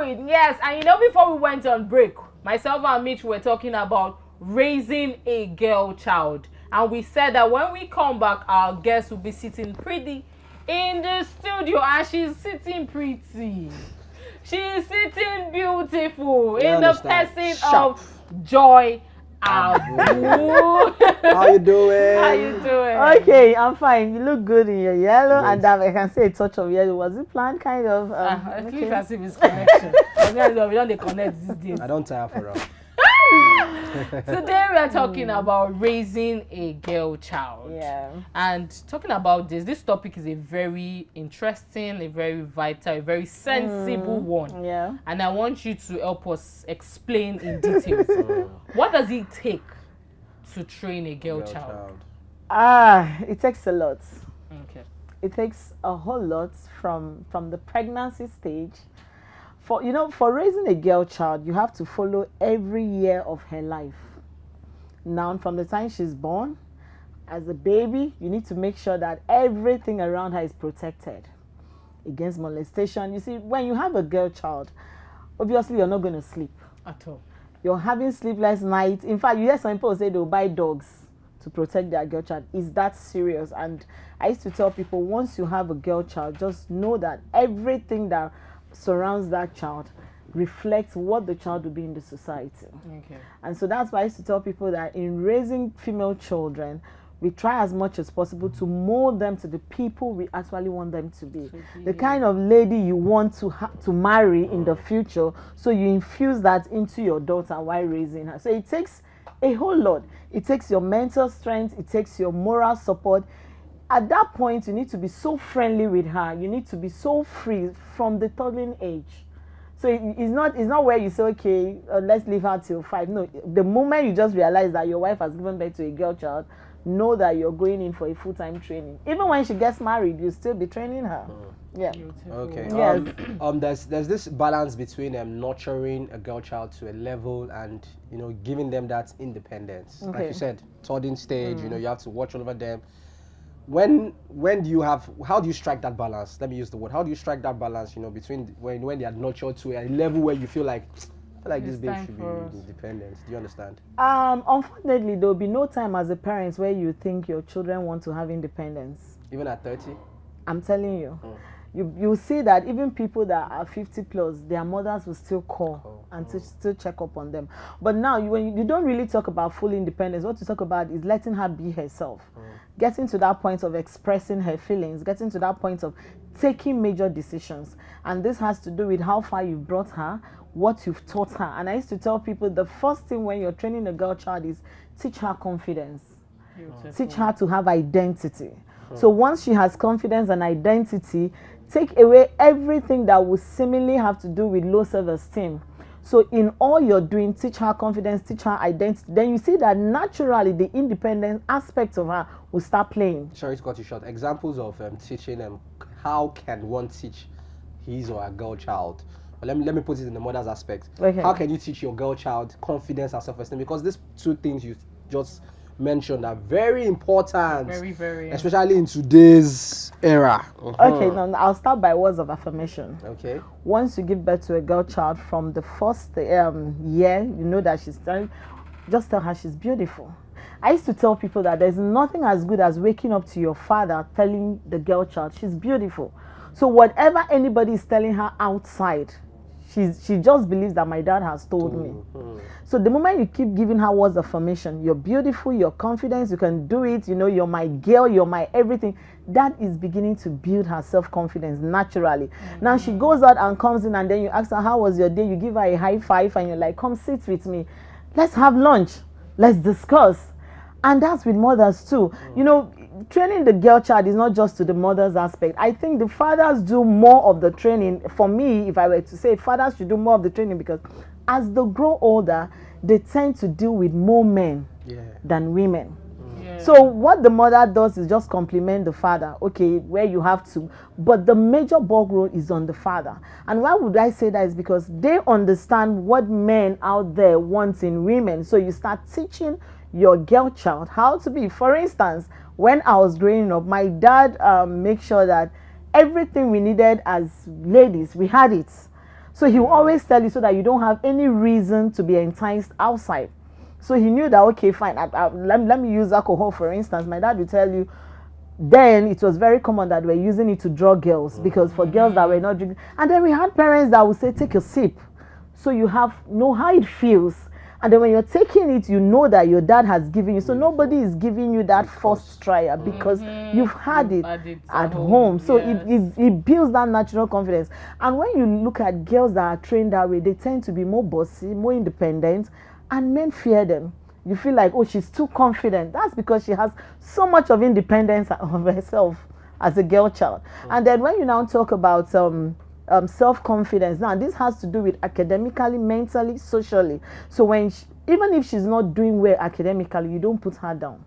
it. Yes, and you know, before we went on break, myself and Mitch were talking about raising a girl child. And we said that when we come back, our guest will be sitting pretty in the studio, and she's sitting pretty. She's sitting beautiful in the person of Joy Abu. How you doing? How you doing? Okay, I'm fine. You look good in your yellow, and I can say a touch of yellow. Was it planned, kind of? At least as if it's connection. We don't connect these days. I don't tire for us. Today we are talking about raising a girl child. Yeah. And talking about this topic is a very interesting, a very vital, a very sensible one. Yeah. And I want you to help us explain in details. What does it take to train a girl child? It takes a lot. Okay. It takes a whole lot from the pregnancy stage. For raising a girl child, you have to follow every year of her life. Now, from the time she's born, as a baby, you need to make sure that everything around her is protected against molestation. You see, when you have a girl child, obviously you're not going to sleep at all. You're having sleepless nights. In fact, you hear some people say they'll buy dogs to protect their girl child. Is that serious? And I used to tell people, once you have a girl child, just know that everything that surrounds that child reflects what the child will be in the society. Okay. And so that's why I used to tell people that in raising female children, we try as much as possible to mold them to the people we actually want them to be. The kind of lady you want to marry in the future, so you infuse that into your daughter while raising her. So it takes a whole lot. It takes your mental strength, it takes your moral support. At that point, you need to be so friendly with her. You need to be so free from the toddling age. So it's not where you say, okay, let's leave her till 5. No, the moment you just realize that your wife has given birth to a girl child, know that you're going in for a full-time training. Even when she gets married, you'll still be training her. Yeah. Okay. Yes. There's this balance between nurturing a girl child to a level and giving them that independence. Okay. Like you said, toddling stage. You have to watch over them. When do you how do you strike that balance? Let me use the word. How do you strike that balance, between when they are nurtured to a level where you feel like this babe should be independent? Do you understand? Unfortunately, there will be no time as a parent where you think your children want to have independence. Even at 30? I'm telling you. You see that even people that are 50 plus, their mothers will still call and still check up on them. But now, when you don't really talk about full independence, what you talk about is letting her be herself. Getting to that point of expressing her feelings, getting to that point of taking major decisions. And this has to do with how far you've brought her, what you've taught her. And I used to tell people the first thing when you're training a girl child is teach her confidence. Teach her to have identity. So once she has confidence and identity, take away everything that will seemingly have to do with low self-esteem. So in all you're doing, teach her confidence, teach her identity. Then you see that naturally the independent aspect of her will start playing. Sorry to cut you short. Examples of teaching them. How can one teach his or her girl child? Well, let me put it in the mother's aspect. Okay. How can you teach your girl child confidence and self-esteem? Because these two things you just mentioned are very important. Very, very. Especially in today's era. Okay, now I'll start by words of affirmation. Okay. Once you give birth to a girl child, from the first year, you know that she's done, just tell her she's beautiful. I used to tell people that there's nothing as good as waking up to your father telling the girl child she's beautiful. So whatever anybody is telling her outside, she just believes that my dad has told me. So the moment you keep giving her words of affirmation, you're beautiful, you're confident, you can do it, you're my girl, you're my everything, that is beginning to build her self-confidence naturally. Now she goes out and comes in, and then you ask her, how was your day? You give her a high five and you're like, come sit with me. Let's have lunch. Let's discuss. And that's with mothers too. Training the girl child is not just to the mother's aspect. I think the fathers do more of the training. For me, if I were to say, fathers should do more of the training, because as they grow older, they tend to deal with more men than women. So what the mother does is just compliment the father, okay, where you have to. But the major bulk role is on the father. And why would I say that? Is because they understand what men out there want in women. So you start teaching your girl child how to be. For instance, when I was growing up, my dad made sure that everything we needed as ladies, we had it. So he will always tell you so that you don't have any reason to be enticed outside. So he knew that, okay, fine, let me use alcohol for instance. My dad will tell you, then it was very common that we're using it to draw girls, because for girls that were not drinking, and then we had parents that would say, take a sip, so you know how it feels, and then when you're taking it, you know that your dad has given you, so nobody is giving you that first trial because you've had it at home. So it builds that natural confidence. And when you look at girls that are trained that way, they tend to be more bossy, more independent, and men fear them. You feel like, oh, she's too confident. That's because she has so much of independence of herself as a girl child. And then when you now talk about self-confidence, now this has to do with academically, mentally, socially. So even if she's not doing well academically, you don't put her down.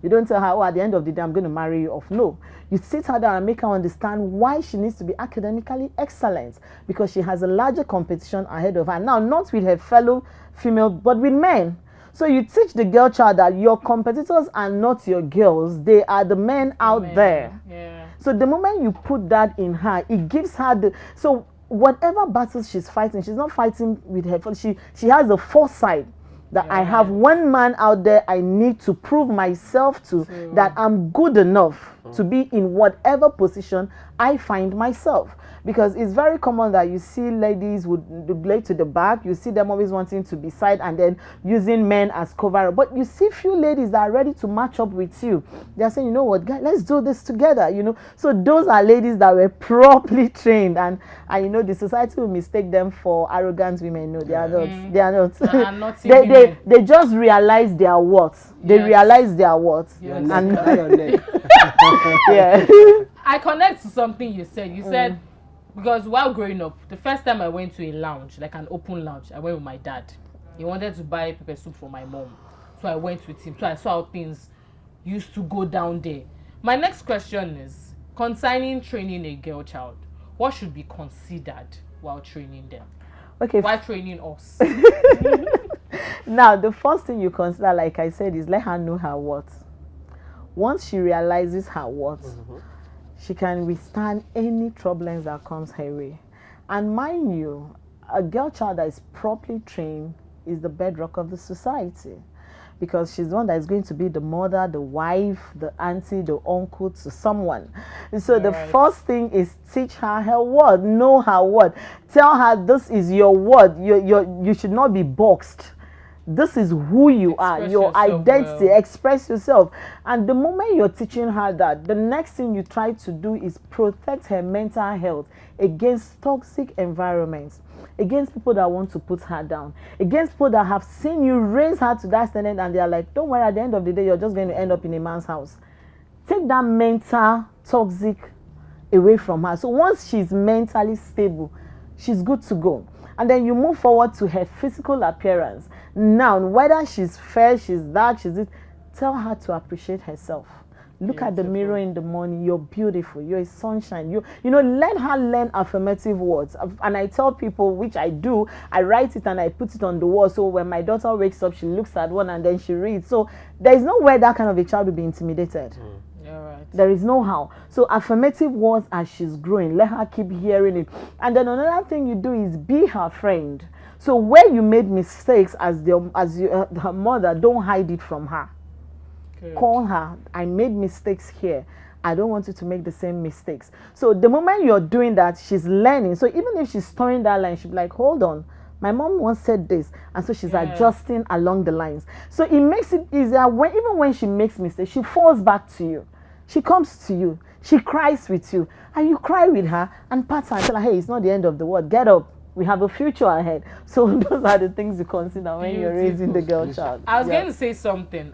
You don't tell her, oh, at the end of the day, I'm going to marry you off. No. You sit her down and make her understand why she needs to be academically excellent, because she has a larger competition ahead of her. Now, not with her fellow female, but with men. So you teach the girl child that your competitors are not your girls. They are the men out there. Yeah. So the moment you put that in her, it gives her so whatever battles she's fighting, she's not fighting with her. She has the foresight that I have one man out there I need to prove myself to, that I'm good enough to be in whatever position I find myself. Because it's very common that you see ladies would lay to the back, you see them always wanting to be side and then using men as cover. But you see few ladies that are ready to match up with you. They're saying, you know what, guys, let's do this together, you know. So those are ladies that were properly trained, and you know, the society will mistake them for arrogant women. No, they are not. They are not. They just realize their worth. They realize their worth. Your neck. Yeah. I connect to something you said. You said, because while growing up, the first time I went to a lounge, like an open lounge, I went with my dad. He wanted to buy pepper soup for my mom. So I went with him. So I saw how things used to go down there. My next question is, concerning training a girl child, what should be considered while training them? Okay. While training us? Now, the first thing you consider, like I said, is let her know her worth. Once she realizes her worth, she can withstand any problems that comes her way. And mind you, a girl child that is properly trained is the bedrock of the society, because she's the one that is going to be the mother, the wife, the auntie, the uncle to someone. And so the first thing is teach her her word, know her word. Tell her this is your word. You should not be boxed. This is who you are, your identity, express yourself. And the moment you're teaching her that, the next thing you try to do is protect her mental health against toxic environments, against people that want to put her down, against people that have seen you raise her to that standard and they're like, don't worry, at the end of the day, you're just going to end up in a man's house. Take that mental toxic away from her. So once she's mentally stable, she's good to go. And then you move forward to her physical appearance. Now, whether she's fair, she's dark, she's it, tell her to appreciate herself. Look at the mirror in the morning. You're beautiful. You're a sunshine. You know, let her learn affirmative words. And I tell people, which I do, I write it and I put it on the wall. So when my daughter wakes up, she looks at one and then she reads. So there is no way that kind of a child will be intimidated. There is no how. So affirmative words as she's growing, let her keep hearing it. And then another thing you do is be her friend. So where you made mistakes as her mother, don't hide it from her. Good. Call her. I made mistakes here. I don't want you to make the same mistakes. So the moment you're doing that, she's learning. So even if she's storing that line, she'll be like, hold on. My mom once said this, and so she's adjusting along the lines. So it makes it easier even when she makes mistakes, she falls back to you. She comes to you, she cries with you, and you cry with her and pat her and tell her, hey, it's not the end of the world. Get up. We have a future ahead. So those are the things you consider when you're raising the girl child. I was going to say something.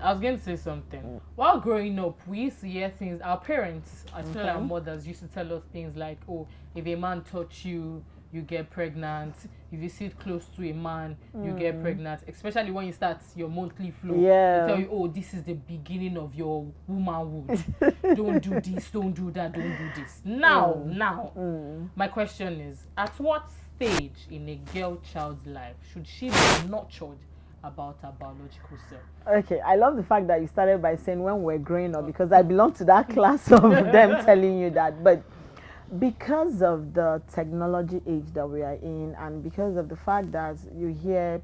While growing up, we used to hear things. Our parents, especially our mothers, used to tell us things like, oh, if a man touch you, you get pregnant. If you sit close to a man, you get pregnant. Especially when you start your monthly flow. They tell you, oh, this is the beginning of your womanhood. Don't do this, don't do that, don't do this. Now, my question is, at what stage in a girl child's life should she be nurtured about her biological self? Okay, I love the fact that you started by saying when we're growing up, because I belong to that class of them telling you that. But Because of the technology age that we are in, and because of the fact that you hear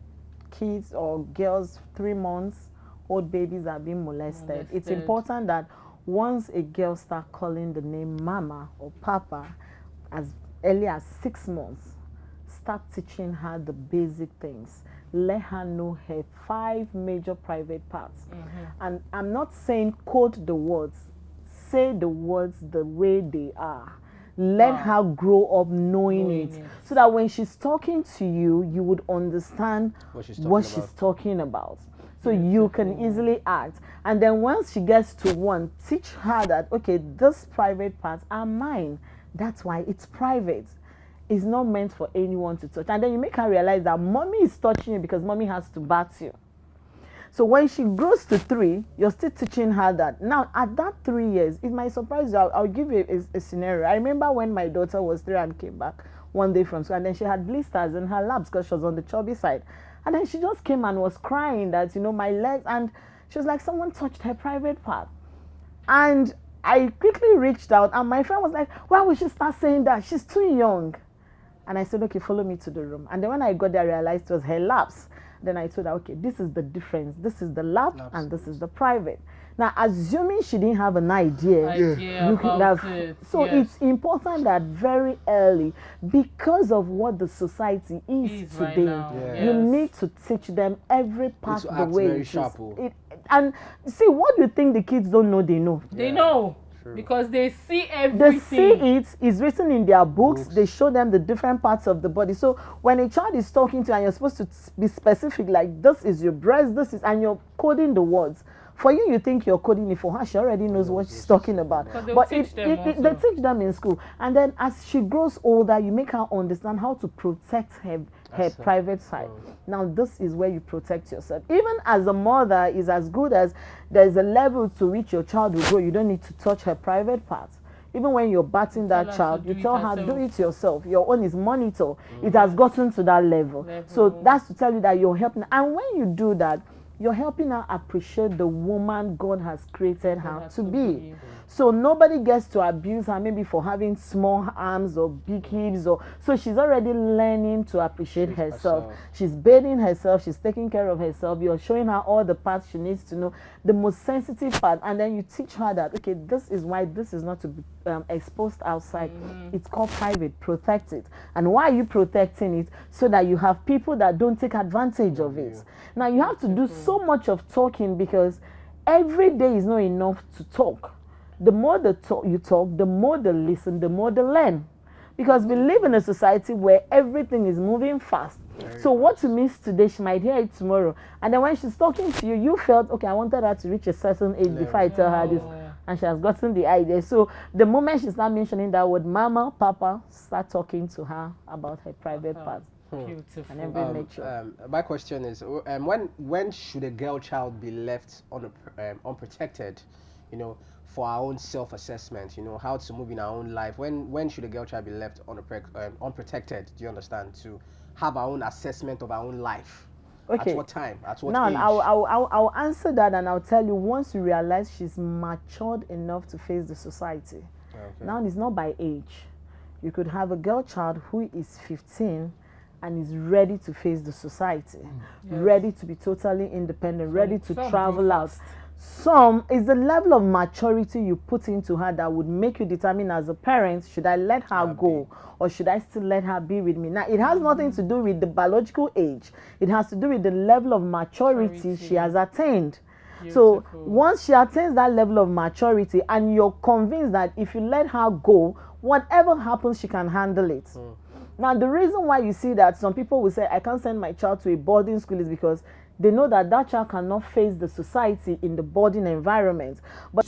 kids or girls 3 months old babies are being molested, it's important that once a girl start calling the name mama or papa as early as 6 months, start teaching her the basic things. Let her know her 5 major private parts. And I'm not saying quote the words, say the words the way they are. Let her grow up knowing it, so that when she's talking to you, you would understand what she's talking about. So you can easily act. And then once she gets to 1, teach her that, okay, these private parts are mine. That's why it's private. It's not meant for anyone to touch. And then you make her realize that mommy is touching you because mommy has to bath you. So when she grows to 3, you're still teaching her that. Now, at that 3 years, it might surprise you. I'll give you a scenario. I remember when my daughter was 3 and came back one day from school, and then she had blisters in her labs because she was on the chubby side. And then she just came and was crying that, my legs, and she was like, someone touched her private part. And I quickly reached out, and my friend was like, why would she start saying that? She's too young. And I said, okay, follow me to the room. And then when I got there, I realized it was her labs. Then I told her, okay, this is the difference. This is the lab and this is the private. Now, assuming she didn't have an idea you could have. So it's important that very early, because of what the society is today, you need to teach them every part of the way it is. And see, what do you think the kids don't know? They know. They know. Because they see everything. They see it. It's written in their books. They show them the different parts of the body. So when a child is talking to you and you're supposed to be specific, like this is your breast, this is, and you're coding the words. For you, you think you're coding it. For her, she already knows what she's talking about. But they teach them in school. And then as she grows older, you make her understand how to protect her private side. Now, this is where you protect yourself. Even as a mother, is as good as there's a level to which your child will grow. You don't need to touch her private parts. Even when you're bathing that child, you tell her, do it yourself. Your own is monitor. It has gotten to that level. So that's to tell you that you're helping. And when you do that, you're helping her appreciate the woman God has created her to be. So nobody gets to abuse her maybe for having small arms or big hips, or so she's already learning to appreciate herself. She's bathing herself, she's taking care of herself. You're showing her all the parts she needs to know, the most sensitive part, and then you teach her that, okay, this is why this is not to be exposed outside. It's called private. Protect it. And why are you protecting it? So that you have people that don't take advantage of it. Now you have to do so much of talking, because every day is not enough to talk. The more you talk, the more they listen, the more they learn. Because we live in a society where everything is moving fast. So what you miss today, she might hear it tomorrow. And then when she's talking to you, you felt, okay, I wanted her to reach a certain age before I tell her this. And she has gotten the idea. So the moment she starts mentioning that word, mama, papa, start talking to her about her private parts. Beautiful. And every nature. My question is, when should a girl child be left unprotected, for our own self-assessment, how to move in our own life? When should a girl child be left unprotected, do you understand, to have our own assessment of our own life? Okay. At what time? At what age? Now, I'll answer that, and I'll tell you, once you realize she's matured enough to face the society. Okay. Now, it's not by age. You could have a girl child who is 15 and is ready to face the society, ready to be totally independent, ready to travel out. Some is the level of maturity you put into her that would make you determine as a parent, should I let her go or should I still let her be with me? Now, it has nothing to do with the biological age. It has to do with the level of maturity she has attained. Beautiful. So once she attains that level of maturity and you're convinced that if you let her go, whatever happens, she can handle it. Now, the reason why you see that some people will say, I can't send my child to a boarding school, is because they know that that child cannot face the society in the boarding environment. But